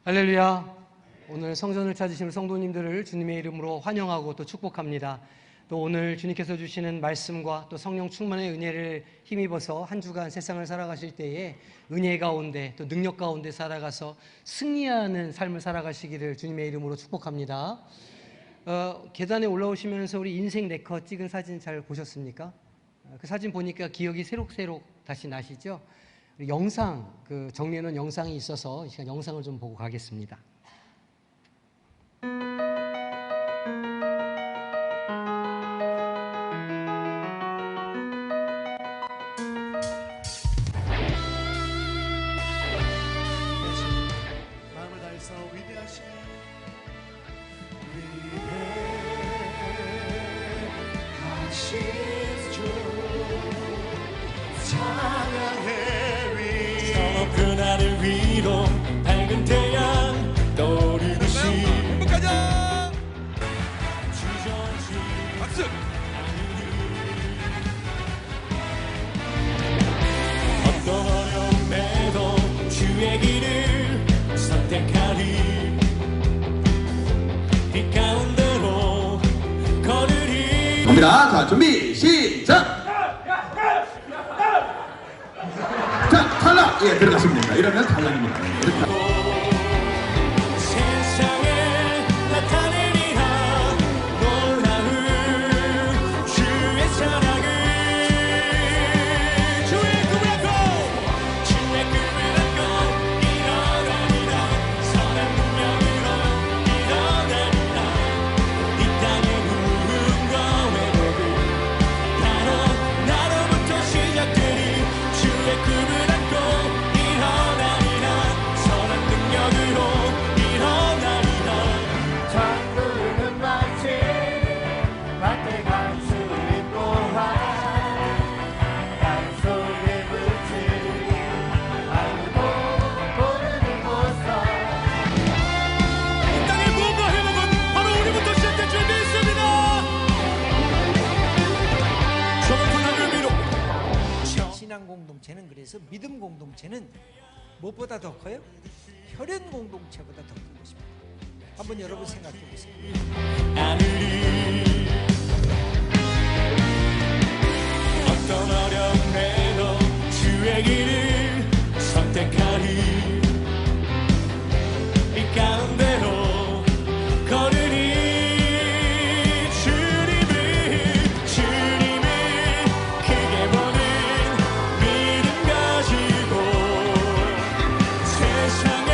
할렐루야. 오늘 성전을 찾으신 성도님들을 주님의 이름으로 환영하고 또 축복합니다. 또 오늘 주님께서 주시는 말씀과 또 성령 충만의 은혜를 힘입어서 한 주간 세상을 살아가실 때에 은혜 가운데 또 능력 가운데 살아가서 승리하는 삶을 살아가시기를 주님의 이름으로 축복합니다. 계단에 올라오시면서 우리 인생 네컷 찍은 사진 잘 보셨습니까? 그 사진 보니까 기억이 새록새록 다시 나시죠? 영상, 정리해놓은 영상이 있어서 이 시간 영상을 좀 보고 가겠습니다. 마음을 다해서 위대하신 주 찬양해 위 저 하늘 위로 밝은 태양 떠오르듯이 행복하자 주저앉지 박수 어떤 어려움에도 주의 길을 선택하리 이 가운데로 걸으리 갑니다. 자, 준비, 시작! 자, 탈락! 예, 들어갔습니다. 이러면 탈락입니다. 이렇게. 세상에 나타내리라 놀라운 주의 사랑을 주의 꿈을 안고 주의 꿈을 안고 일어나리라 선한 능력으로 일어나리라 이 땅의 누군가 회복을 나로부터 시작되리 주의 꿈을 안고 일어나리라 선한 능력으로 일어나리라 장르는 마치 밭에 간수인 보화 땅속에 묻힌 아무도 모르는 곳서 이 땅의 무언가 회복은 바로 우리부터 시작될 줄 믿습니다. 저는 의미로 신앙 공동체는 그래서 믿음 공동체는 무엇보다 더 커요? 혈연 공동체보다 더 큰 것입니다. 한번 여러분 생각해 보세요. 하늘이 어떤 어려움에도 주의 길을 선택하리 이 가운데로 걸으리 주님을 크게 보는 믿음 가지고 세상에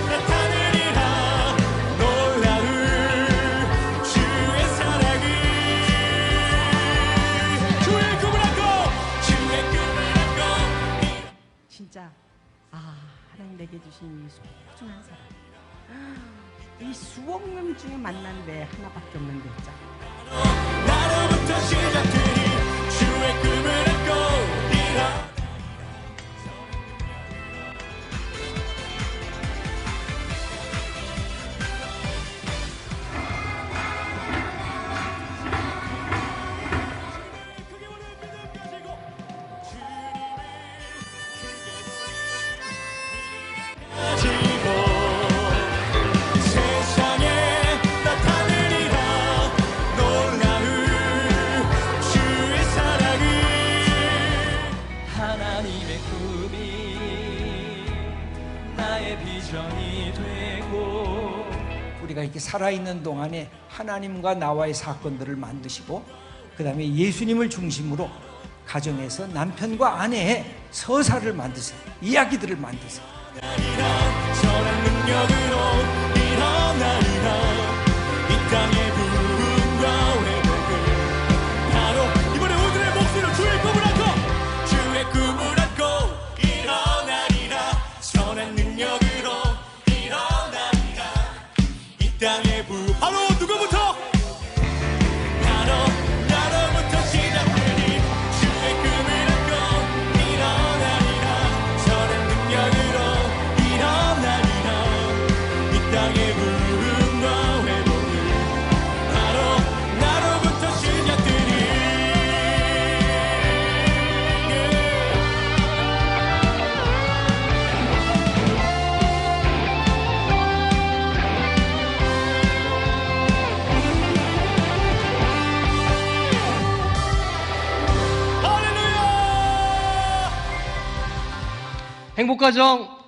나타내리라 놀라운 주의 사랑을 주의 꿈을 안고 주의 꿈을 안고 진짜 하나님 내게 주신 이 소중한 사람, 이 수억 명 중에 만난 내 하나밖에 없는데 있잖아. 나로부터 시작되니 주의 꿈을 안고 일어나 크게 보는 믿음 가지고 주님을 가지고 세상에 나타내리라 놀라운 주의 사랑을 하나님의 꿈이 나의 비전이 되고 우리가 이렇게 살아있는 동안에 하나님과 나와의 사건들을 만드시고 그 다음에 예수님을 중심으로 가정에서 남편과 아내의 서사를 만드세요. 이야기들을 만드세요. 선한 능력으로 일어나리라 이 땅의 부흥과 회복을 바로 이번에 오늘의 목소리로 주의 꿈을 안고 주의 꿈을 안고 일어나리라 선한 능력으로 일어나리라 이 땅의 부흥 바로 누구부터 나로부터 시작되니 주의 꿈을 안고 일어나리라 선한 능력으로 일어나리라 행복가정.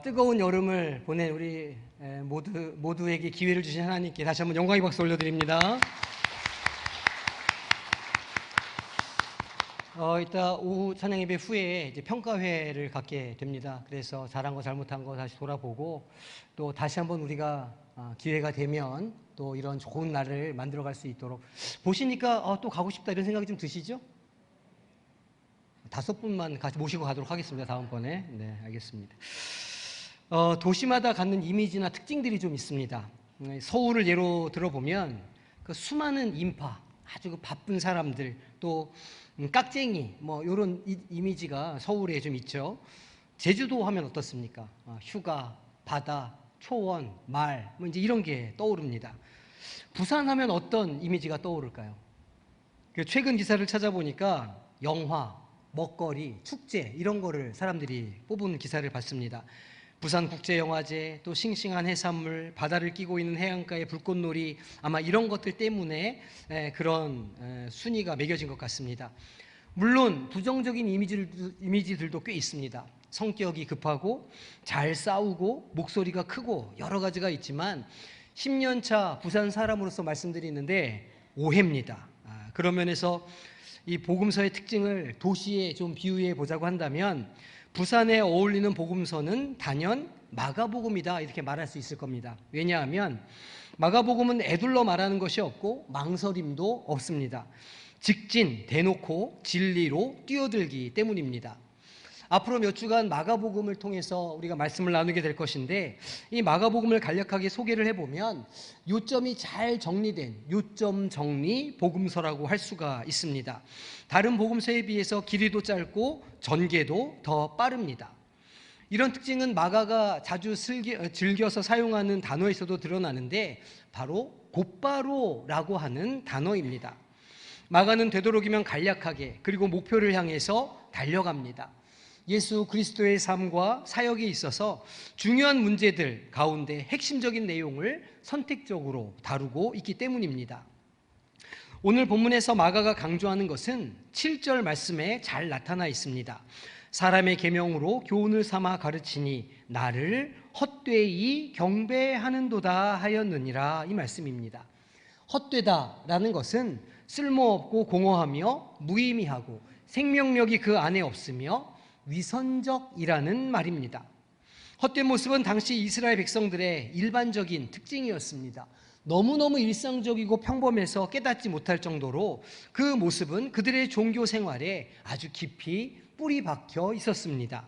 뜨거운 여름을 보낸 우리 모두에게 기회를 주신 하나님께 다시 한번 영광의 박수 올려드립니다. 이따 오후 찬양 예배 후에 이제 평가회를 갖게 됩니다. 그래서 잘한 거 잘못한 거 다시 돌아보고 또 다시 한번 우리가 기회가 되면 또 이런 좋은 날을 만들어갈 수 있도록 보시니까 또 가고 싶다 이런 생각이 좀 드시죠? 5분만 같이 모시고 가도록 하겠습니다. 다음번에. 네, 알겠습니다. 도시마다 갖는 이미지나 특징들이 좀 있습니다. 서울을 예로 들어보면 그 수많은 인파, 아주 그 바쁜 사람들, 또 깍쟁이, 뭐 이런 이미지가 서울에 좀 있죠. 제주도 하면 어떻습니까? 휴가, 바다, 초원, 말, 뭐 이제 이런 게 떠오릅니다. 부산 하면 어떤 이미지가 떠오를까요? 최근 기사를 찾아보니까 영화, 먹거리, 축제 이런 거를 사람들이 뽑은 기사를 봤습니다. 부산국제영화제, 또 싱싱한 해산물, 바다를 끼고 있는 해안가의 불꽃놀이, 아마 이런 것들 때문에 그런 순위가 매겨진 것 같습니다. 물론 부정적인 이미지들도 꽤 있습니다. 성격이 급하고 잘 싸우고 목소리가 크고 여러 가지가 있지만 10년차 부산 사람으로서 말씀드리는데 오해입니다. 그런 면에서 이 복음서의 특징을 도시에 좀 비유해 보자고 한다면 부산에 어울리는 복음서는 단연 마가복음이다 이렇게 말할 수 있을 겁니다. 왜냐하면 마가복음은 애둘러 말하는 것이 없고 망설임도 없습니다. 직진, 대놓고 진리로 뛰어들기 때문입니다. 앞으로 몇 주간 마가복음을 통해서 우리가 말씀을 나누게 될 것인데 이 마가복음을 간략하게 소개를 해보면 요점이 잘 정리된 요점 정리 복음서라고 할 수가 있습니다. 다른 복음서에 비해서 길이도 짧고 전개도 더 빠릅니다. 이런 특징은 마가가 자주 즐겨서 사용하는 단어에서도 드러나는데 바로 곧바로라고 하는 단어입니다. 마가는 되도록이면 간략하게 그리고 목표를 향해서 달려갑니다. 예수 그리스도의 삶과 사역에 있어서 중요한 문제들 가운데 핵심적인 내용을 선택적으로 다루고 있기 때문입니다. 오늘 본문에서 마가가 강조하는 것은 7절 말씀에 잘 나타나 있습니다. 사람의 계명으로 교훈을 삼아 가르치니 나를 헛되이 경배하는도다 하였느니라 이 말씀입니다. 헛되다라는 것은 쓸모없고 공허하며 무의미하고 생명력이 그 안에 없으며 위선적이라는 말입니다. 헛된 모습은 당시 이스라엘 백성들의 일반적인 특징이었습니다. 너무너무 일상적이고 평범해서 깨닫지 못할 정도로 그 모습은 그들의 종교 생활에 아주 깊이 뿌리 박혀 있었습니다.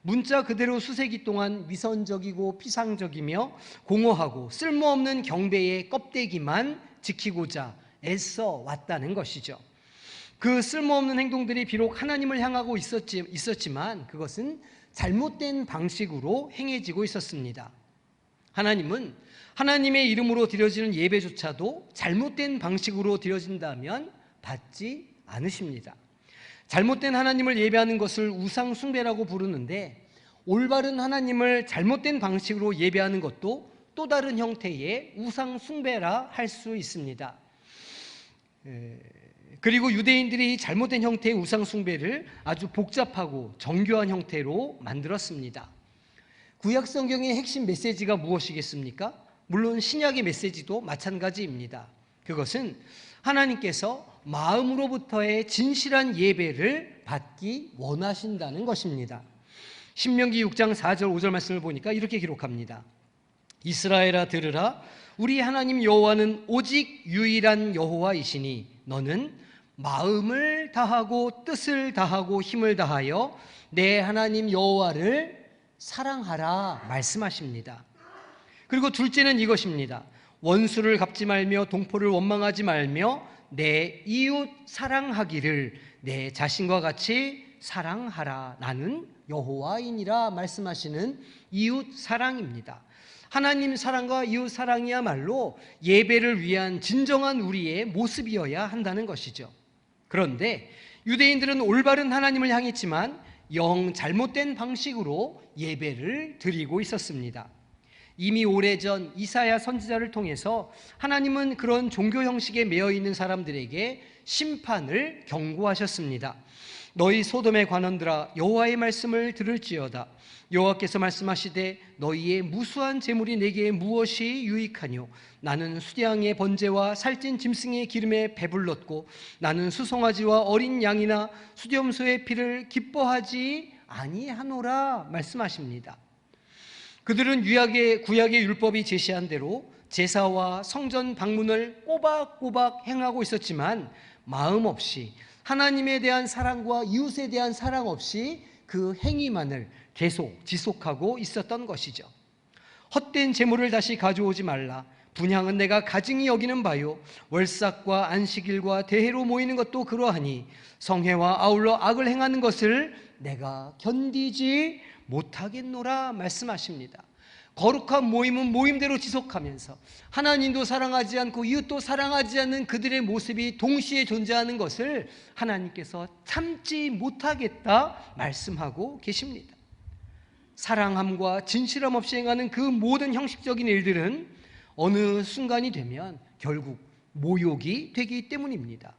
문자 그대로 수세기 동안 위선적이고 피상적이며 공허하고 쓸모없는 경배의 껍데기만 지키고자 애써 왔다는 것이죠. 그 쓸모없는 행동들이 비록 하나님을 향하고 있었지만 그것은 잘못된 방식으로 행해지고 있었습니다. 하나님은 하나님의 이름으로 드려지는 예배조차도 잘못된 방식으로 드려진다면 받지 않으십니다. 잘못된 하나님을 예배하는 것을 우상 숭배라고 부르는데 올바른 하나님을 잘못된 방식으로 예배하는 것도 또 다른 형태의 우상 숭배라 할 수 있습니다. 그리고 유대인들이 잘못된 형태의 우상 숭배를 아주 복잡하고 정교한 형태로 만들었습니다. 구약 성경의 핵심 메시지가 무엇이겠습니까? 물론 신약의 메시지도 마찬가지입니다. 그것은 하나님께서 마음으로부터의 진실한 예배를 받기 원하신다는 것입니다. 신명기 6장 4절 5절 말씀을 보니까 이렇게 기록합니다. 이스라엘아 들으라 우리 하나님 여호와는 오직 유일한 여호와이시니 너는 마음을 다하고 뜻을 다하고 힘을 다하여 내 하나님 여호와를 사랑하라 말씀하십니다. 그리고 둘째는 이것입니다. 원수를 갚지 말며 동포를 원망하지 말며 내 이웃 사랑하기를 내 자신과 같이 사랑하라. 나는 여호와이니라 말씀하시는 이웃 사랑입니다. 하나님 사랑과 이웃 사랑이야말로 예배를 위한 진정한 우리의 모습이어야 한다는 것이죠. 그런데 유대인들은 올바른 하나님을 향했지만 영 잘못된 방식으로 예배를 드리고 있었습니다. 이미 오래전 이사야 선지자를 통해서 하나님은 그런 종교 형식에 매여 있는 사람들에게 심판을 경고하셨습니다. 너희 소돔의 관원들아 여호와의 말씀을 들을지어다. 여호와께서 말씀하시되 너희의 무수한 재물이 내게 무엇이 유익하뇨? 나는 수량의 번제와 살찐 짐승의 기름에 배불렀고 나는 수송아지와 어린 양이나 수렴소의 피를 기뻐하지 아니하노라 말씀하십니다. 그들은 구약의 율법이 제시한 대로 제사와 성전 방문을 꼬박꼬박 행하고 있었지만 마음 없이, 하나님에 대한 사랑과 이웃에 대한 사랑 없이 그 행위만을 계속 지속하고 있었던 것이죠. 헛된 재물을 다시 가져오지 말라. 분향은 내가 가증히 여기는 바요. 월삭과 안식일과 대회로 모이는 것도 그러하니 성회와 아울러 악을 행하는 것을 내가 견디지 못하겠노라 말씀하십니다. 거룩한 모임은 모임대로 지속하면서 하나님도 사랑하지 않고 이웃도 사랑하지 않는 그들의 모습이 동시에 존재하는 것을 하나님께서 참지 못하겠다 말씀하고 계십니다. 사랑함과 진실함 없이 행하는 그 모든 형식적인 일들은 어느 순간이 되면 결국 모욕이 되기 때문입니다.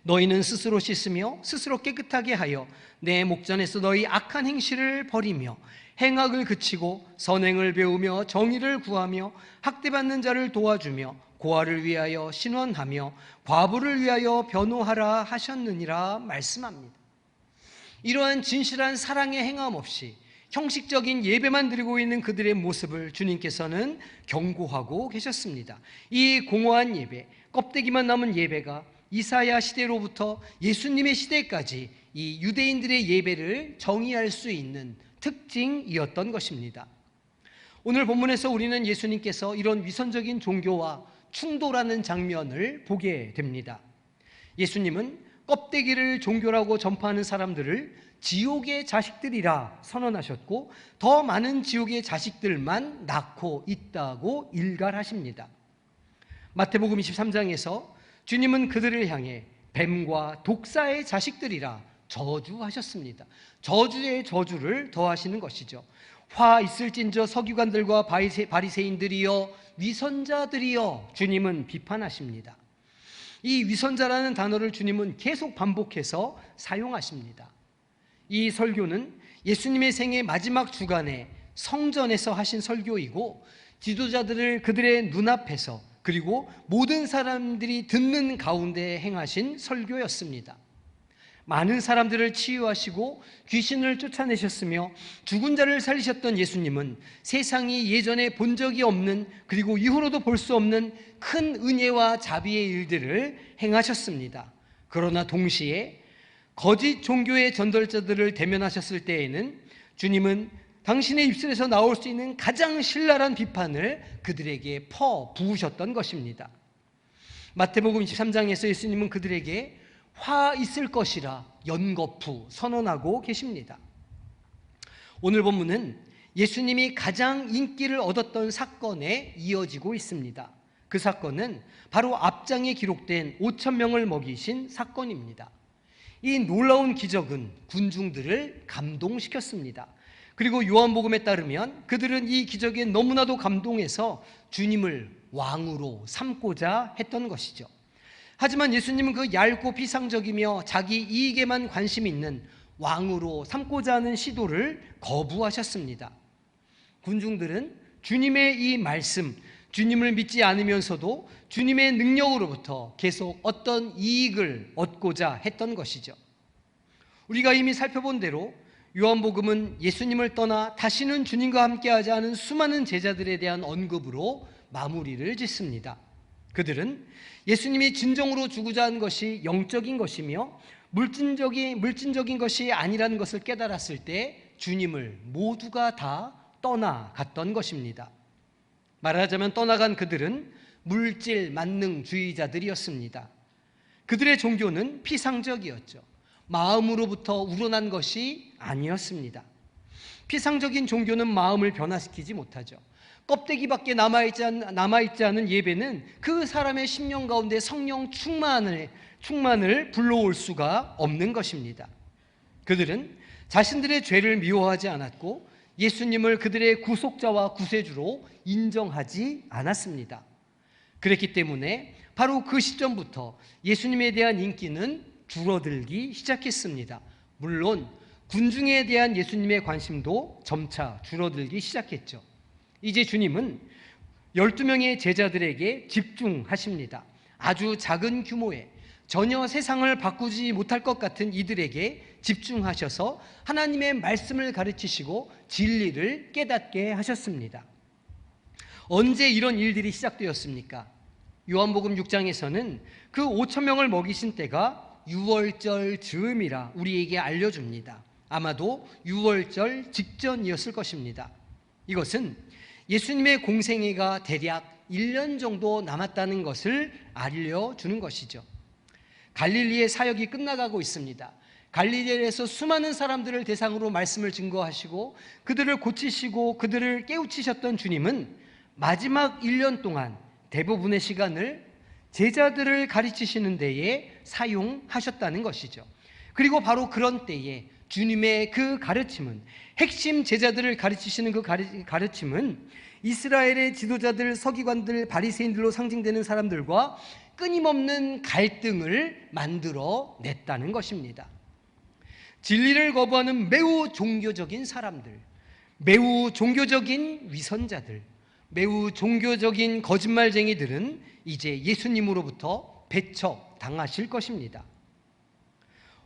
너희는 스스로 씻으며 스스로 깨끗하게 하여 내 목전에서 너희 악한 행실을 버리며 행악을 그치고 선행을 배우며 정의를 구하며 학대받는 자를 도와주며 고아를 위하여 신원하며 과부를 위하여 변호하라 하셨느니라 말씀합니다. 이러한 진실한 사랑의 행함 없이 형식적인 예배만 드리고 있는 그들의 모습을 주님께서는 경고하고 계셨습니다. 이 공허한 예배, 껍데기만 남은 예배가 이사야 시대로부터 예수님의 시대까지 이 유대인들의 예배를 정의할 수 있는 특징이었던 것입니다. 오늘 본문에서 우리는 예수님께서 이런 위선적인 종교와 충돌하는 장면을 보게 됩니다. 예수님은 껍데기를 종교라고 전파하는 사람들을 지옥의 자식들이라 선언하셨고 더 많은 지옥의 자식들만 낳고 있다고 일갈하십니다. 마태복음 23장에서 주님은 그들을 향해 뱀과 독사의 자식들이라 저주하셨습니다. 저주의 저주를 더하시는 것이죠. 화 있을진저 서기관들과 바리새인들이여 위선자들이여 주님은 비판하십니다. 이 위선자라는 단어를 주님은 계속 반복해서 사용하십니다. 이 설교는 예수님의 생애 마지막 주간에 성전에서 하신 설교이고 지도자들을 그들의 눈앞에서 그리고 모든 사람들이 듣는 가운데 행하신 설교였습니다. 많은 사람들을 치유하시고 귀신을 쫓아내셨으며 죽은 자를 살리셨던 예수님은 세상이 예전에 본 적이 없는 그리고 이후로도 볼 수 없는 큰 은혜와 자비의 일들을 행하셨습니다. 그러나 동시에 거짓 종교의 전도자들을 대면하셨을 때에는 주님은 당신의 입술에서 나올 수 있는 가장 신랄한 비판을 그들에게 퍼부으셨던 것입니다. 마태복음 23장에서 예수님은 그들에게 화 있을 것이라 연거푸 선언하고 계십니다. 오늘 본문은 예수님이 가장 인기를 얻었던 사건에 이어지고 있습니다. 그 사건은 바로 앞장에 기록된 5,000명을 먹이신 사건입니다. 이 놀라운 기적은 군중들을 감동시켰습니다. 그리고 요한복음에 따르면 그들은 이 기적에 너무나도 감동해서 주님을 왕으로 삼고자 했던 것이죠. 하지만 예수님은 그 얇고 피상적이며 자기 이익에만 관심이 있는 왕으로 삼고자 하는 시도를 거부하셨습니다. 군중들은 주님의 이 말씀, 주님을 믿지 않으면서도 주님의 능력으로부터 계속 어떤 이익을 얻고자 했던 것이죠. 우리가 이미 살펴본 대로 요한복음은 예수님을 떠나 다시는 주님과 함께하지 않은 수많은 제자들에 대한 언급으로 마무리를 짓습니다. 그들은 예수님이 진정으로 주고자 한 것이 영적인 것이며 물질적인 것이 아니라는 것을 깨달았을 때 주님을 모두가 다 떠나갔던 것입니다. 말하자면 떠나간 그들은 물질 만능주의자들이었습니다. 그들의 종교는 피상적이었죠. 마음으로부터 우러난 것이 아니었습니다. 피상적인 종교는 마음을 변화시키지 못하죠. 껍데기밖에 남아있지 않은 예배는 그 사람의 심령 가운데 성령 충만을 불러올 수가 없는 것입니다. 그들은 자신들의 죄를 미워하지 않았고 예수님을 그들의 구속자와 구세주로 인정하지 않았습니다. 그랬기 때문에 바로 그 시점부터 예수님에 대한 인기는 줄어들기 시작했습니다. 물론 군중에 대한 예수님의 관심도 점차 줄어들기 시작했죠. 이제 주님은 12명의 제자들에게 집중하십니다. 아주 작은 규모의 전혀 세상을 바꾸지 못할 것 같은 이들에게 집중하셔서 하나님의 말씀을 가르치시고 진리를 깨닫게 하셨습니다. 언제 이런 일들이 시작되었습니까? 요한복음 6장에서는 그 5,000명을 먹이신 때가 유월절 즈음이라 우리에게 알려줍니다. 아마도 유월절 직전이었을 것입니다. 이것은 예수님의 공생애가 대략 1년 정도 남았다는 것을 알려주는 것이죠. 갈릴리의 사역이 끝나가고 있습니다. 갈릴리에서 수많은 사람들을 대상으로 말씀을 증거하시고 그들을 고치시고 그들을 깨우치셨던 주님은 마지막 1년 동안 대부분의 시간을 제자들을 가르치시는 데에 사용하셨다는 것이죠. 그리고 바로 그런 때에 주님의 그 가르침은, 핵심 제자들을 가르치시는 그 가르침은 이스라엘의 지도자들, 서기관들, 바리새인들로 상징되는 사람들과 끊임없는 갈등을 만들어 냈다는 것입니다. 진리를 거부하는 매우 종교적인 사람들, 매우 종교적인 위선자들, 매우 종교적인 거짓말쟁이들은 이제 예수님으로부터 배척당하실 것입니다.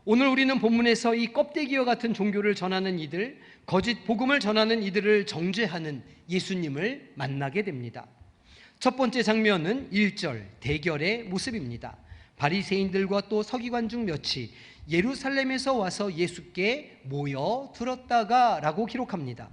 오늘 우리는 본문에서 이 껍데기와 같은 종교를 전하는 이들, 거짓 복음을 전하는 이들을 정죄하는 예수님을 만나게 됩니다. 첫 번째 장면은 1절 대결의 모습입니다. 바리새인들과 또 서기관 중 몇이 예루살렘에서 와서 예수께 모여들었다가 라고 기록합니다.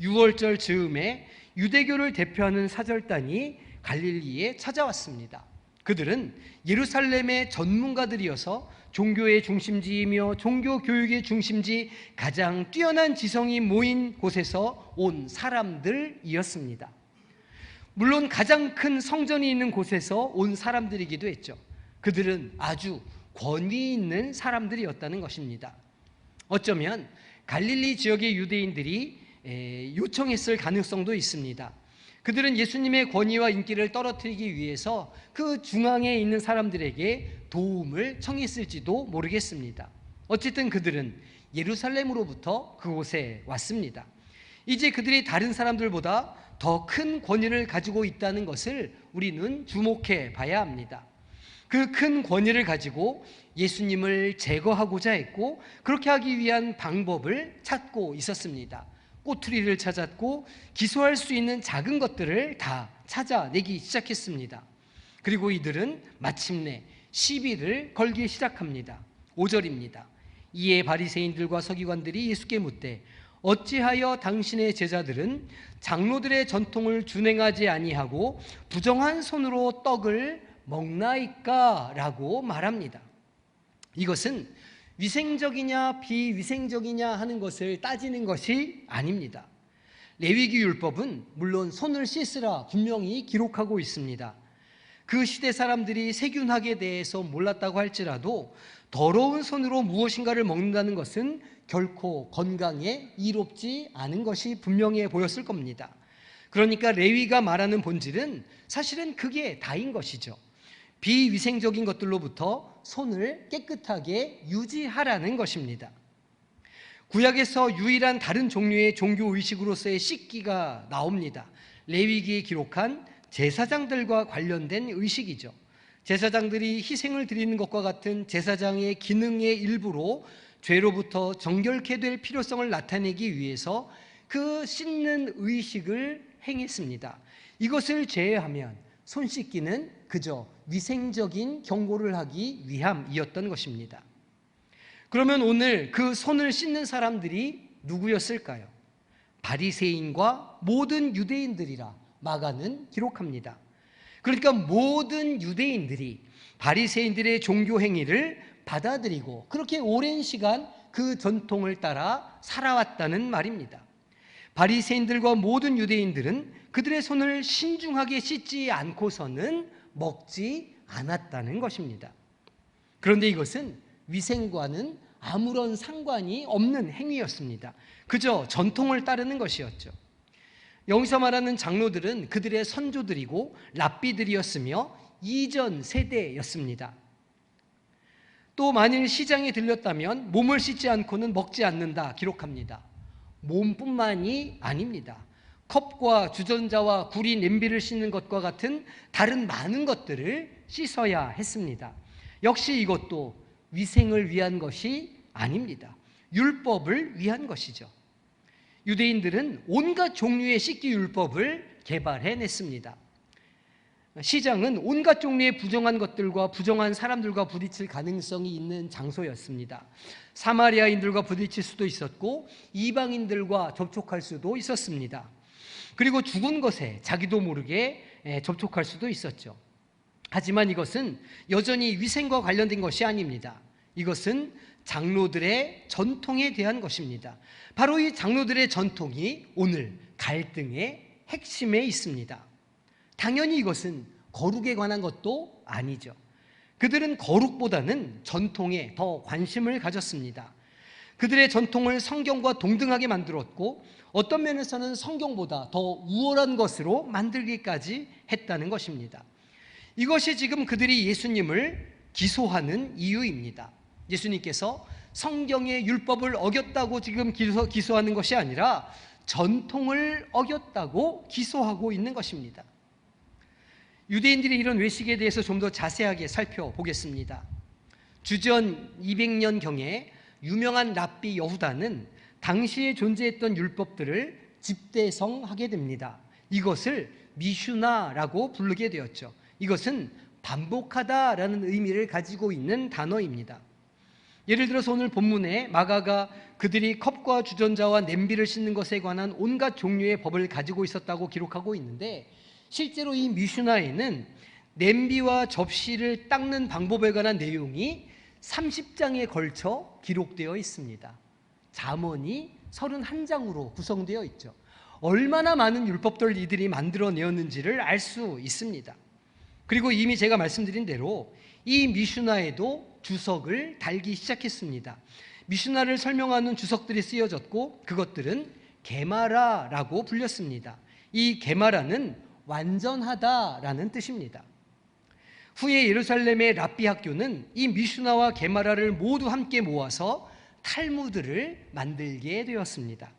6월절 즈음에 유대교를 대표하는 사절단이 갈릴리에 찾아왔습니다. 그들은 예루살렘의 전문가들이어서 종교의 중심지이며 종교 교육의 중심지, 가장 뛰어난 지성이 모인 곳에서 온 사람들이었습니다. 물론 가장 큰 성전이 있는 곳에서 온 사람들이기도 했죠. 그들은 아주 권위 있는 사람들이었다는 것입니다. 어쩌면 갈릴리 지역의 유대인들이 요청했을 가능성도 있습니다. 그들은 예수님의 권위와 인기를 떨어뜨리기 위해서 그 중앙에 있는 사람들에게 도움을 청했을지도 모르겠습니다. 어쨌든 그들은 예루살렘으로부터 그곳에 왔습니다. 이제 그들이 다른 사람들보다 더 큰 권위를 가지고 있다는 것을 우리는 주목해 봐야 합니다. 그 큰 권위를 가지고 예수님을 제거하고자 했고, 그렇게 하기 위한 방법을 찾고 있었습니다. 꼬투리를 찾았고 기소할 수 있는 작은 것들을 다 찾아내기 시작했습니다. 그리고 이들은 마침내 시비를 걸기 시작합니다. 5절입니다. 이에 바리새인들과 서기관들이 예수께 묻되 어찌하여 당신의 제자들은 장로들의 전통을 준행하지 아니하고 부정한 손으로 떡을 먹나이까? 라고 말합니다. 이것은 위생적이냐 비위생적이냐 하는 것을 따지는 것이 아닙니다. 레위기 율법은 물론 손을 씻으라 분명히 기록하고 있습니다. 그 시대 사람들이 세균학에 대해서 몰랐다고 할지라도 더러운 손으로 무엇인가를 먹는다는 것은 결코 건강에 이롭지 않은 것이 분명해 보였을 겁니다. 그러니까 레위가 말하는 본질은 사실은 그게 다인 것이죠. 비위생적인 것들로부터 손을 깨끗하게 유지하라는 것입니다. 구약에서 유일한 다른 종류의 종교의식으로서의 씻기가 나옵니다. 레위기에 기록한 제사장들과 관련된 의식이죠. 제사장들이 희생을 드리는 것과 같은 제사장의 기능의 일부로 죄로부터 정결케 될 필요성을 나타내기 위해서 그 씻는 의식을 행했습니다. 이것을 제외하면 손 씻기는 그저 위생적인 경고를 하기 위함이었던 것입니다. 그러면 오늘 그 손을 씻는 사람들이 누구였을까요? 바리새인과 모든 유대인들이라 마가는 기록합니다. 그러니까 모든 유대인들이 바리새인들의 종교 행위를 받아들이고 그렇게 오랜 시간 그 전통을 따라 살아왔다는 말입니다. 바리새인들과 모든 유대인들은 그들의 손을 신중하게 씻지 않고서는 먹지 않았다는 것입니다. 그런데 이것은 위생과는 아무런 상관이 없는 행위였습니다. 그저 전통을 따르는 것이었죠. 여기서 말하는 장로들은 그들의 선조들이고 랍비들이었으며 이전 세대였습니다. 또 만일 시장에 들렸다면 몸을 씻지 않고는 먹지 않는다 기록합니다. 몸뿐만이 아닙니다. 컵과 주전자와 구리 냄비를 씻는 것과 같은 다른 많은 것들을 씻어야 했습니다. 역시 이것도 위생을 위한 것이 아닙니다. 율법을 위한 것이죠. 유대인들은 온갖 종류의 씻기 율법을 개발해냈습니다. 시장은 온갖 종류의 부정한 것들과 부정한 사람들과 부딪힐 가능성이 있는 장소였습니다. 사마리아인들과 부딪힐 수도 있었고 이방인들과 접촉할 수도 있었습니다. 그리고 죽은 것에 자기도 모르게 접촉할 수도 있었죠. 하지만 이것은 여전히 위생과 관련된 것이 아닙니다. 이것은 장로들의 전통에 대한 것입니다. 바로 이 장로들의 전통이 오늘 갈등의 핵심에 있습니다. 당연히 이것은 거룩에 관한 것도 아니죠. 그들은 거룩보다는 전통에 더 관심을 가졌습니다. 그들의 전통을 성경과 동등하게 만들었고 어떤 면에서는 성경보다 더 우월한 것으로 만들기까지 했다는 것입니다. 이것이 지금 그들이 예수님을 기소하는 이유입니다. 예수님께서 성경의 율법을 어겼다고 지금 기소하는 것이 아니라 전통을 어겼다고 기소하고 있는 것입니다. 유대인들의 이런 외식에 대해서 좀 더 자세하게 살펴보겠습니다. 주전 200년경에 유명한 랍비 여후다는 당시에 존재했던 율법들을 집대성하게 됩니다. 이것을 미슈나라고 부르게 되었죠. 이것은 반복하다라는 의미를 가지고 있는 단어입니다. 예를 들어서 오늘 본문에 마가가 그들이 컵과 주전자와 냄비를 씻는 것에 관한 온갖 종류의 법을 가지고 있었다고 기록하고 있는데 실제로 이 미슈나에는 냄비와 접시를 닦는 방법에 관한 내용이 30장에 걸쳐 기록되어 있습니다. 잠언이 31장으로 구성되어 있죠. 얼마나 많은 율법들을 이들이 만들어내었는지를 알 수 있습니다. 그리고 이미 제가 말씀드린 대로 이 미슈나에도 주석을 달기 시작했습니다. 미슈나를 설명하는 주석들이 쓰여졌고 그것들은 게마라라고 불렸습니다. 이 게마라는 완전하다라는 뜻입니다. 후에 예루살렘의 랍비 학교는 이 미슈나와 게마라를 모두 함께 모아서 탈무드를 만들게 되었습니다.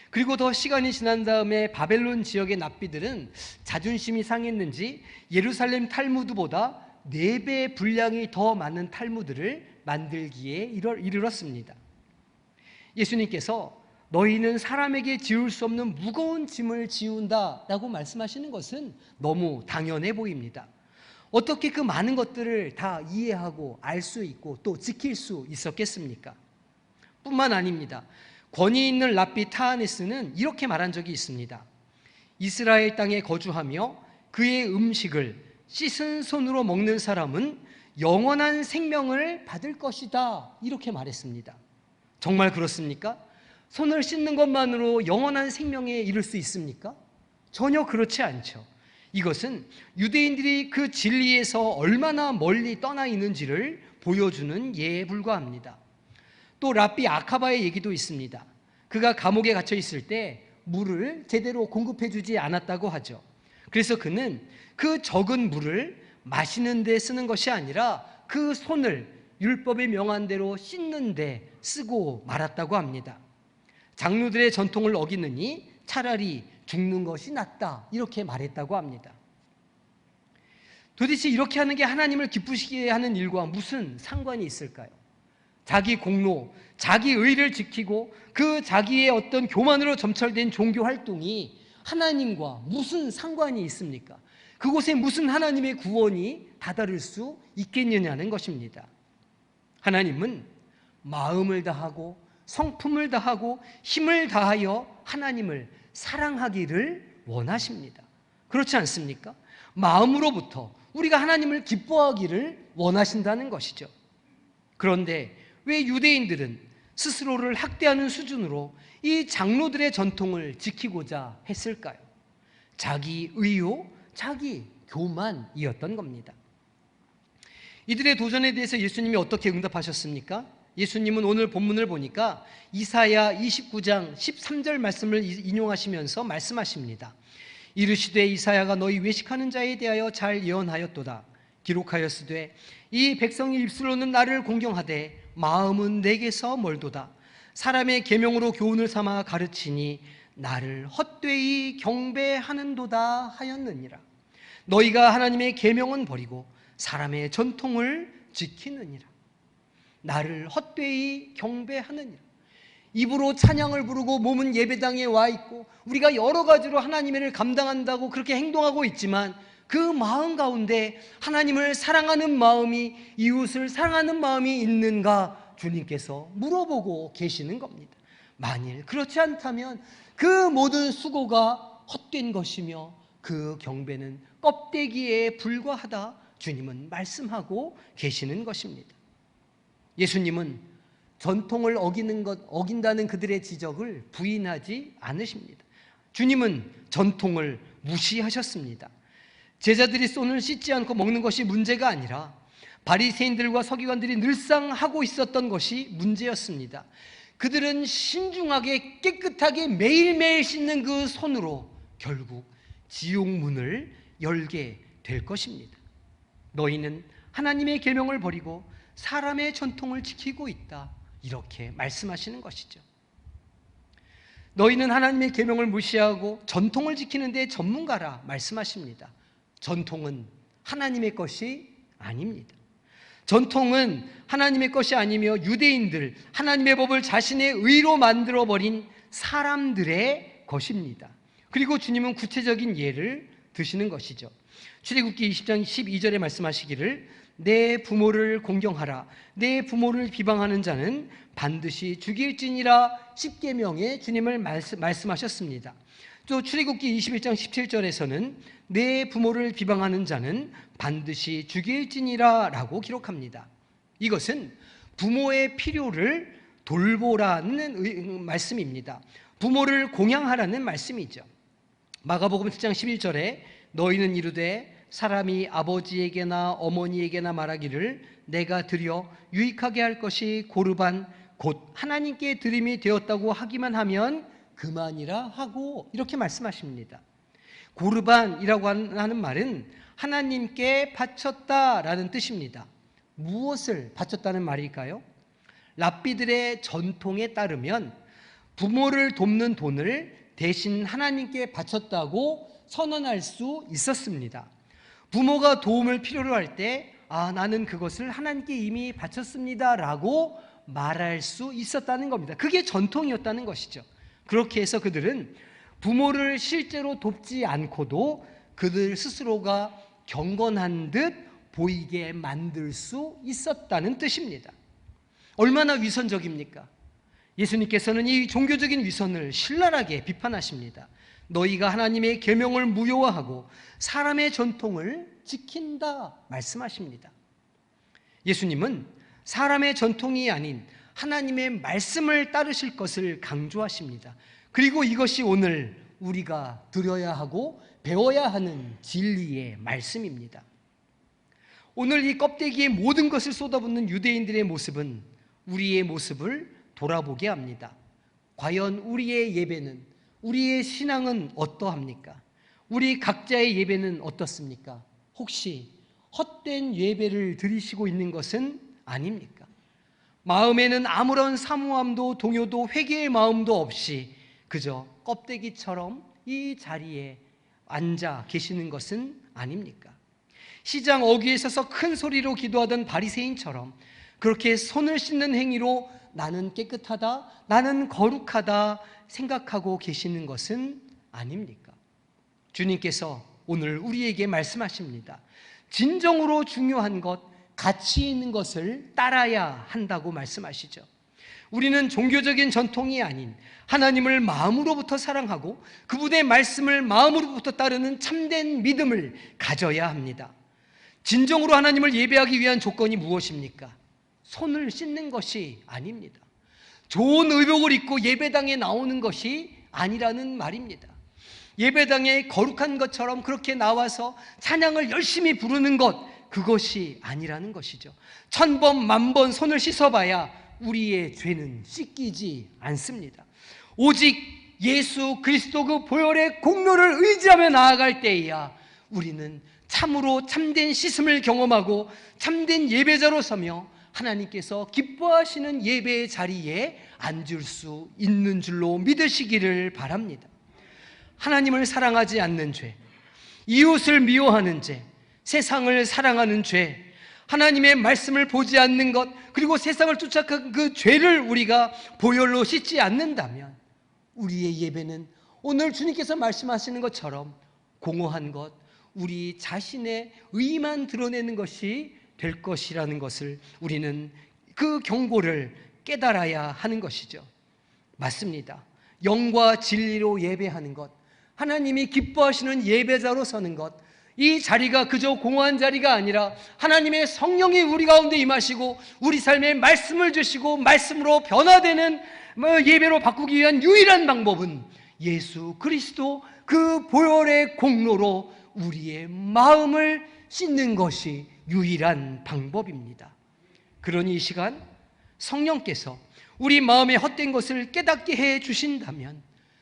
그리고 더 시간이 지난 다음에 바벨론 지역의 랍비들은 자존심이 상했는지 예루살렘 탈무드보다 4배 분량이 더 많은 탈무드를 만들기에 이르렀습니다. 예수님께서 너희는 사람에게 지울 수 없는 무거운 짐을 지운다 라고 말씀하시는 것은 너무 당연해 보입니다. 어떻게 그 많은 것들을 다 이해하고 알 수 있고 또 지킬 수 있었겠습니까? 뿐만 아닙니다. 권위 있는 랍비 타하네스는 이렇게 말한 적이 있습니다. 이스라엘 땅에 거주하며 그의 음식을 씻은 손으로 먹는 사람은 영원한 생명을 받을 것이다 이렇게 말했습니다. 정말 그렇습니까? 손을 씻는 것만으로 영원한 생명에 이를 수 있습니까? 전혀 그렇지 않죠. 이것은 유대인들이 그 진리에서 얼마나 멀리 떠나 있는지를 보여주는 예에 불과합니다. 또 랍비 아카바의 얘기도 있습니다. 그가 감옥에 갇혀 있을 때 물을 제대로 공급해 주지 않았다고 하죠. 그래서 그는 그 적은 물을 마시는 데 쓰는 것이 아니라 그 손을 율법에 명한 대로 씻는 데 쓰고 말았다고 합니다. 장로들의 전통을 어기느니 차라리 죽는 것이 낫다 이렇게 말했다고 합니다. 도대체 이렇게 하는 게 하나님을 기쁘시게 하는 일과 무슨 상관이 있을까요? 자기 공로, 자기 의를 지키고 그 자기의 어떤 교만으로 점철된 종교 활동이 하나님과 무슨 상관이 있습니까? 그곳에 무슨 하나님의 구원이 다다를 수 있겠느냐는 것입니다. 하나님은 마음을 다하고 성품을 다하고 힘을 다하여 하나님을 사랑하기를 원하십니다. 그렇지 않습니까? 마음으로부터 우리가 하나님을 기뻐하기를 원하신다는 것이죠. 그런데 왜 유대인들은 스스로를 학대하는 수준으로 이 장로들의 전통을 지키고자 했을까요? 자기 의요, 자기 교만이었던 겁니다. 이들의 도전에 대해서 예수님이 어떻게 응답하셨습니까? 예수님은 오늘 본문을 보니까 이사야 29장 13절 말씀을 인용하시면서 말씀하십니다. 이르시되 이사야가 너희 외식하는 자에 대하여 잘 예언하였도다. 기록하였으되 이 백성이 입술로는 나를 공경하되 마음은 내게서 멀도다. 사람의 계명으로 교훈을 삼아 가르치니 나를 헛되이 경배하는도다 하였느니라. 너희가 하나님의 계명은 버리고 사람의 전통을 지키느니라. 나를 헛되이 경배하느니라. 입으로 찬양을 부르고 몸은 예배당에 와 있고 우리가 여러 가지로 하나님의 일을 감당한다고 그렇게 행동하고 있지만 그 마음 가운데 하나님을 사랑하는 마음이, 이웃을 사랑하는 마음이 있는가 주님께서 물어보고 계시는 겁니다. 만일 그렇지 않다면 그 모든 수고가 헛된 것이며 그 경배는 껍데기에 불과하다 주님은 말씀하고 계시는 것입니다. 예수님은 전통을 어긴다는 그들의 지적을 부인하지 않으십니다. 주님은 전통을 무시하셨습니다. 제자들이 손을 씻지 않고 먹는 것이 문제가 아니라 바리새인들과 서기관들이 늘상 하고 있었던 것이 문제였습니다. 그들은 신중하게 깨끗하게 매일매일 씻는 그 손으로 결국 지옥문을 열게 될 것입니다. 너희는 하나님의 계명을 버리고 사람의 전통을 지키고 있다, 이렇게 말씀하시는 것이죠. 너희는 하나님의 계명을 무시하고 전통을 지키는 데 전문가라 말씀하십니다. 전통은 하나님의 것이 아닙니다. 전통은 하나님의 것이 아니며 유대인들, 하나님의 법을 자신의 의로 만들어버린 사람들의 것입니다. 그리고 주님은 구체적인 예를 드시는 것이죠. 출애굽기 20장 12절에 말씀하시기를 내 부모를 공경하라. 내 부모를 비방하는 자는 반드시 죽일지니라. 십계명에 주님을 말씀하셨습니다. 또 출애굽기 21장 17절에서는 내 부모를 비방하는 자는 반드시 죽일지니라 라고 기록합니다. 이것은 부모의 필요를 돌보라는 말씀입니다. 부모를 공양하라는 말씀이죠. 마가복음 7장 11절에 너희는 이르되 사람이 아버지에게나 어머니에게나 말하기를 내가 드려 유익하게 할 것이 고르반 곧 하나님께 드림이 되었다고 하기만 하면 그만이라 하고 이렇게 말씀하십니다. 고르반이라고 하는 말은 하나님께 바쳤다라는 뜻입니다. 무엇을 바쳤다는 말일까요? 랍비들의 전통에 따르면 부모를 돕는 돈을 대신 하나님께 바쳤다고 선언할 수 있었습니다. 부모가 도움을 필요로 할 때 나는 그것을 하나님께 이미 바쳤습니다 라고 말할 수 있었다는 겁니다. 그게 전통이었다는 것이죠. 그렇게 해서 그들은 부모를 실제로 돕지 않고도 그들 스스로가 경건한 듯 보이게 만들 수 있었다는 뜻입니다. 얼마나 위선적입니까? 예수님께서는 이 종교적인 위선을 신랄하게 비판하십니다. 너희가 하나님의 계명을 무효화하고 사람의 전통을 지킨다 말씀하십니다. 예수님은 사람의 전통이 아닌 하나님의 말씀을 따르실 것을 강조하십니다. 그리고 이것이 오늘 우리가 들어야 하고 배워야 하는 진리의 말씀입니다. 오늘 이 껍데기에 모든 것을 쏟아붓는 유대인들의 모습은 우리의 모습을 돌아보게 합니다. 과연 우리의 예배는, 우리의 신앙은 어떠합니까? 우리 각자의 예배는 어떻습니까? 혹시 헛된 예배를 드리시고 있는 것은 아닙니까? 마음에는 아무런 사모함도 동요도 회개의 마음도 없이 그저 껍데기처럼 이 자리에 앉아 계시는 것은 아닙니까? 시장 어귀에 서서 큰 소리로 기도하던 바리새인처럼 그렇게 손을 씻는 행위로 나는 깨끗하다, 나는 거룩하다 생각하고 계시는 것은 아닙니까? 주님께서 오늘 우리에게 말씀하십니다. 진정으로 중요한 것, 가치 있는 것을 따라야 한다고 말씀하시죠. 우리는 종교적인 전통이 아닌 하나님을 마음으로부터 사랑하고 그분의 말씀을 마음으로부터 따르는 참된 믿음을 가져야 합니다. 진정으로 하나님을 예배하기 위한 조건이 무엇입니까? 손을 씻는 것이 아닙니다. 좋은 의복을 입고 예배당에 나오는 것이 아니라는 말입니다. 예배당에 거룩한 것처럼 그렇게 나와서 찬양을 열심히 부르는 것, 그것이 아니라는 것이죠. 1000번, 10,000번 손을 씻어봐야 우리의 죄는 씻기지 않습니다. 오직 예수 그리스도 그 보혈의 공로를 의지하며 나아갈 때에야 우리는 참으로 참된 씻음을 경험하고 참된 예배자로 서며 하나님께서 기뻐하시는 예배의 자리에 앉을 수 있는 줄로 믿으시기를 바랍니다. 하나님을 사랑하지 않는 죄, 이웃을 미워하는 죄, 세상을 사랑하는 죄, 하나님의 말씀을 보지 않는 것, 그리고 세상을 쫓아간 그 죄를 우리가 보혈로 씻지 않는다면 우리의 예배는 오늘 주님께서 말씀하시는 것처럼 공허한 것, 우리 자신의 의만 드러내는 것이 될 것이라는 것을 우리는 그 경고를 깨달아야 하는 것이죠. 맞습니다. 영과 진리로 예배하는 것, 하나님이 기뻐하시는 예배자로 서는 것, 이 자리가 그저 공허한 자리가 아니라 하나님의 성령이 우리 가운데 임하시고 우리 삶에 말씀을 주시고 말씀으로 변화되는 예배로 바꾸기 위한 유일한 방법은 예수 그리스도 그 보혈의 공로로 우리의 마음을 씻는 것이 유일한 방법입니다. 그러니 이 시간 성령께서 우리 마음의 헛된 것을 깨닫게 해 주신다면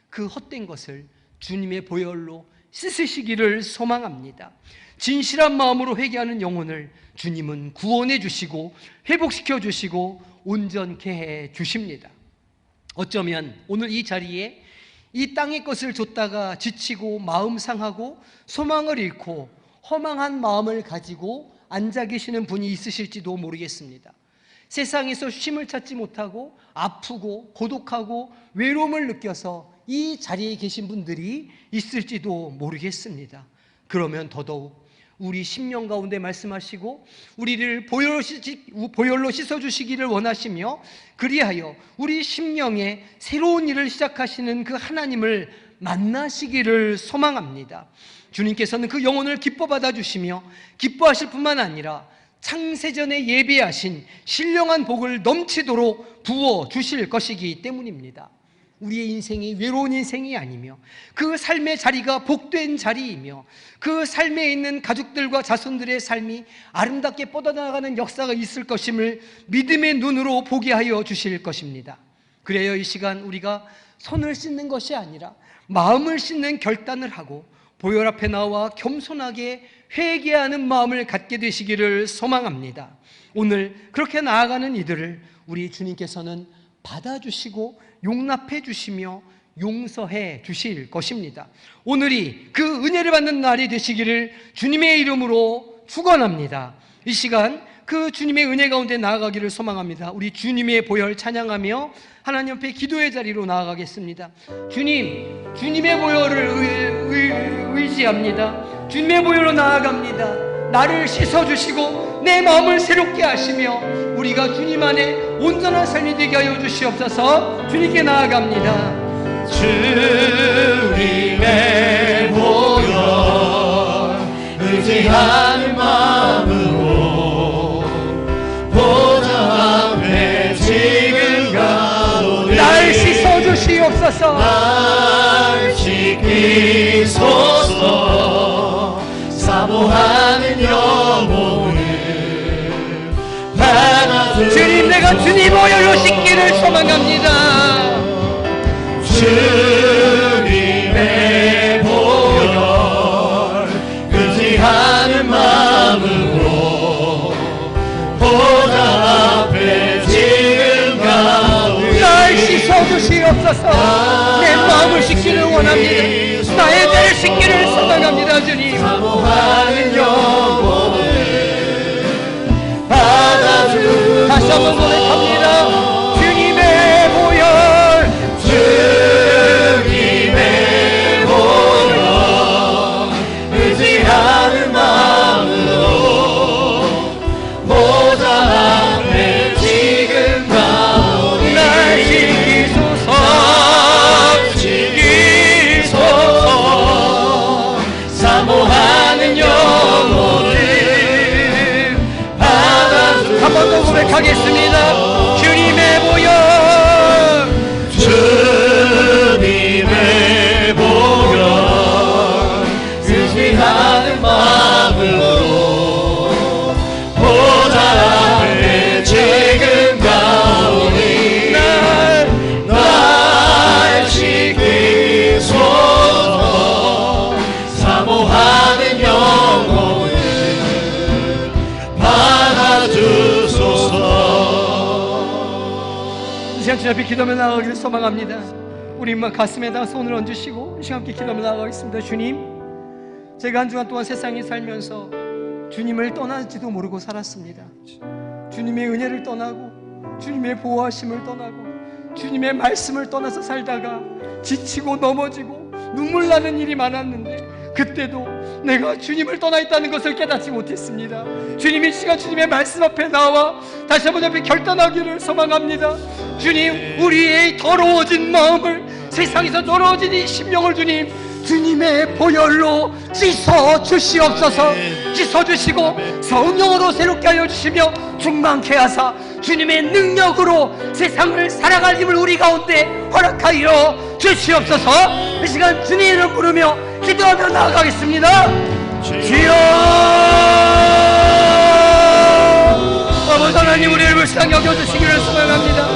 그 헛된 것을 주님의 보혈로 씻으시기를 소망합니다. 진실한 마음으로 회개하는 영혼을 주님은 구원해 주시고 회복시켜 주시고 온전케 해 주십니다. 어쩌면 오늘 이 자리에 이 땅의 것을 줬다가 지치고 마음 상하고 소망을 잃고 허망한 마음을 가지고 앉아 계시는 분이 있으실지도 모르겠습니다. 세상에서 쉼을 찾지 못하고 아프고 고독하고 외로움을 느껴서 이 자리에 계신 분들이 있을지도 모르겠습니다. 그러면 더더욱 우리 심령 가운데 말씀하시고 우리를 보혈로 씻어주시기를 원하시며 그리하여 우리 심령에 새로운 일을 시작하시는 그 하나님을 만나시기를 소망합니다. 주님께서는 그 영혼을 기뻐 받아주시며 기뻐하실 뿐만 아니라 창세전에 예비하신 신령한 복을 넘치도록 부어주실 것이기 때문입니다. 우리의 인생이 외로운 인생이 아니며 그 삶의 자리가 복된 자리이며 그 삶에 있는 가족들과 자손들의 삶이 아름답게 뻗어나가는 역사가 있을 것임을 믿음의 눈으로 보게 하여 주실 것입니다. 그래요, 이 시간 우리가 손을 씻는 것이 아니라 마음을 씻는 결단을 하고 보혈 앞에 나와 겸손하게 회개하는 마음을 갖게 되시기를 소망합니다. 오늘 그렇게 나아가는 이들을 우리 주님께서는 받아주시고 용납해 주시며 용서해 주실 것입니다. 오늘이 그 은혜를 받는 날이 되시기를 주님의 이름으로 축원합니다. 이 시간 그 주님의 은혜 가운데 나아가기를 소망합니다. 우리 주님의 보혈 찬양하며 하나님 앞에 기도의 자리로 나아가겠습니다. 주님, 주님의 보혈을 의지합니다. 주님의 보혈로 나아갑니다. 나를 씻어주시고 내 마음을 새롭게 하시며 우리가 주님 안에 온전한 삶이 되게 하여 주시옵소서. 주님께 나아갑니다. 주님의 보혈 의지하는 마음으로 보좌 앞에 지금 가오니 날 씻어주시옵소서. 날 씻기소서. 사모하는 영혼을 받아주 주님, 내가 주님 보혈로 씻기를 소망합니다. 주님의 보혈 의지하는 마음으로 보좌 앞에 지금 가오니 날 씻어주시옵소서. 내 마음을 씻기를 원합니다. 나의 죄를 씻기를 소망합니다. 주님, 사모하는 영혼을 받아주 다시 한번 고백합니다. 주님의 보혈, 주님의 보혈 의지하는 마음으로 보좌 앞에 지금 가오니 날 씻기소서. 씻기소서. 사모하는 영혼을 받아주 한 번 더 고백하겠습니다. 주님의 보혈, 주님의 보혈 의지하는 마음으로 보좌 앞에 지금 가오니 날 씻기소서. 사모하는 영혼 시간 주님 앞에 기도하며 나아가기를 소망합니다. 우리만 가슴에다 손을 얹으시고 이 시간 함께 기도하며 나아가겠습니다. 주님, 제가 한 주간 동안 세상에 살면서 주님을 떠나지도 모르고 살았습니다. 주님의 은혜를 떠나고 주님의 보호하심을 떠나고 주님의 말씀을 떠나서 살다가 지치고 넘어지고 눈물 나는 일이 많았는데 그때도 내가 주님을 떠나 있다는 것을 깨닫지 못했습니다. 주님이 시간 주님의 말씀 앞에 나와 다시 한번 앞에 결단하기를 소망합니다. 주님, 우리의 더러워진 마음을, 세상에서 더러워진 이 심령을 주님의 보혈로 씻어 주시옵소서. 씻어 주시고 성령으로 새롭게 하여 주시며 충만케 하사 주님의 능력으로 세상을 살아갈 힘을 우리 가운데 허락하여 주시옵소서. 이 시간 주님의 이름 부르며 기도하며 나아가겠습니다. 주여, 아버지 하나님, 우리를 불쌍히 여겨주시기를 소망합니다.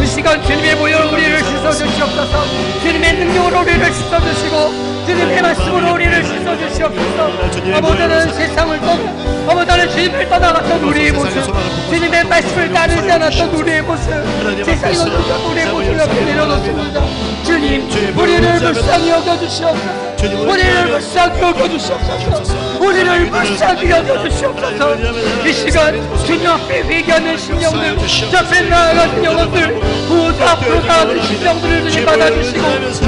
이 시간 주님의 보혈로 우리를 씻어주시옵소서. 주님의 능력으로 우리를 씻어주시고 주님의 말씀으로 우리를 씻어주시옵소서. 아버지는 세상을 떠나, 아버지는 주님을 떠나갔던 우리의 모습, 주님의 말씀을 따르지 않았던 우리의 모습, 세상에 없었던 우리의 모습을 앞에 내려놓습니다. 주님, 우리를 불쌍히 여겨주시옵소서. 우리를 불쌍히 여겨주시옵소서. 우리를 불쌍히 여겨주시옵소서. 이 시간 주님 앞에 회개하는 심령들, 주 앞에 나아가는 영혼들, 보좌 앞으로 나아가는 심령들을 주님 받아주시고 그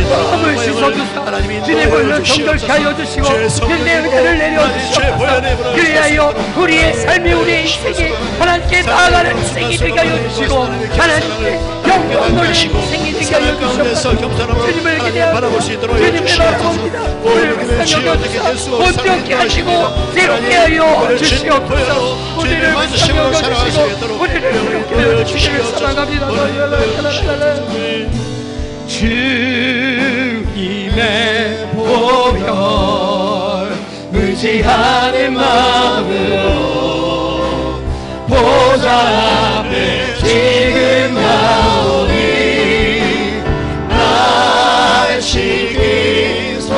마음을 씻어주사 주님 보혈로 정결케 하여 주시고 주님의 은혜를 내려주시옵소서. 그리하여 우리의 삶이, 우리의 인생이 하나님께 나아가는 인생이 되게 하여 주시고 하나님께 영광 돌리는 인생이 되게 하여 주시옵소서. 주님을 기대하고 주님을 바라봅니다. 우리를 불쌍히 여겨주사 온전케 하시고 새롭게 하여 주시옵소서. 우리를 불쌍히 여겨주시고 우리를 새롭게 하여 주시기를 사랑합니다. 주님의 보혈 의지하는 마음으로 보좌 앞에 지금 나오니 날 지키소서.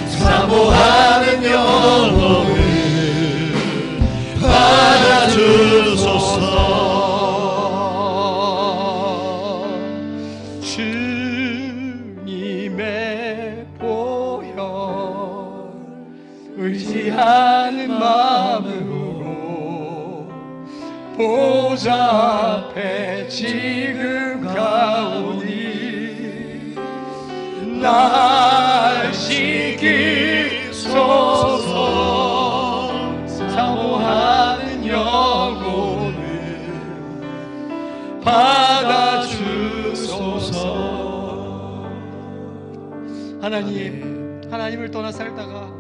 사모하는 영혼을 받아주소서. 주님의 보혈 의지하는 마음으로 보좌 앞에 지금 가오니 날 지키소서. 사모하는 영혼을 받아주소서. 하나님을 떠나 살다가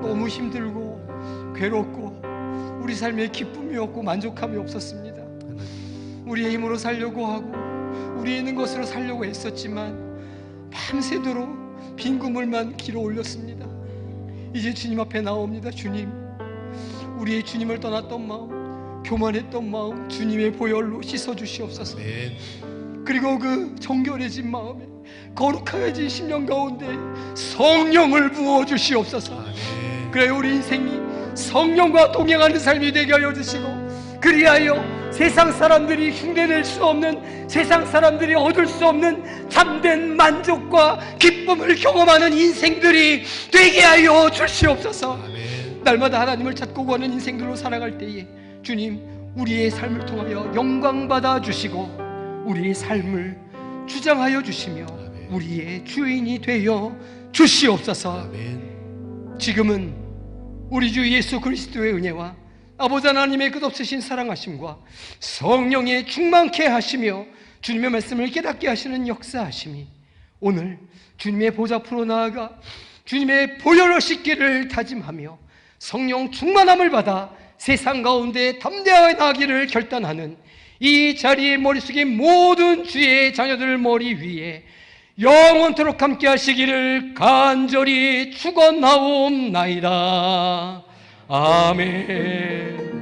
너무 힘들고 괴롭고 우리 삶에 기쁨이 없고 만족함이 없었습니다. 우리의 힘으로 살려고 하고 우리 있는 것으로 살려고 애썼지만 밤새도록 빈 그물만 길어 올렸습니다. 이제 주님 앞에 나옵니다. 주님, 우리의 주님을 떠났던 마음, 교만했던 마음 주님의 보혈로 씻어주시옵소서. 그리고 그 정결해진 마음에 거룩해진 심령 가운데 성령을 부어주시옵소서. 그래 우리 인생이 성령과 동행하는 삶이 되게 하여 주시고 그리하여 세상 사람들이 흉내낼 수 없는, 세상 사람들이 얻을 수 없는 참된 만족과 기쁨을 경험하는 인생들이 되게 하여 주시옵소서. 날마다 하나님을 찾고 구하는 인생들로 살아갈 때에 주님, 우리의 삶을 통하여 영광 받아 주시고 우리의 삶을 주장하여 주시며 우리의 주인이 되어 주시옵소서. 지금은 우리 주 예수 그리스도의 은혜와 아버지 하나님의 끝없으신 사랑하심과 성령의 충만케 하시며 주님의 말씀을 깨닫게 하시는 역사하심이 오늘 주님의 보좌 앞으로 나아가 주님의 보혈로 씻기를 다짐하며 성령 충만함을 받아 세상 가운데 담대하게 나가기를 결단하는 이 자리의 머릿속에 모든 주의 자녀들 머리 위에 영원토록 함께 하시기를 간절히 축원하옵나이다. 아멘.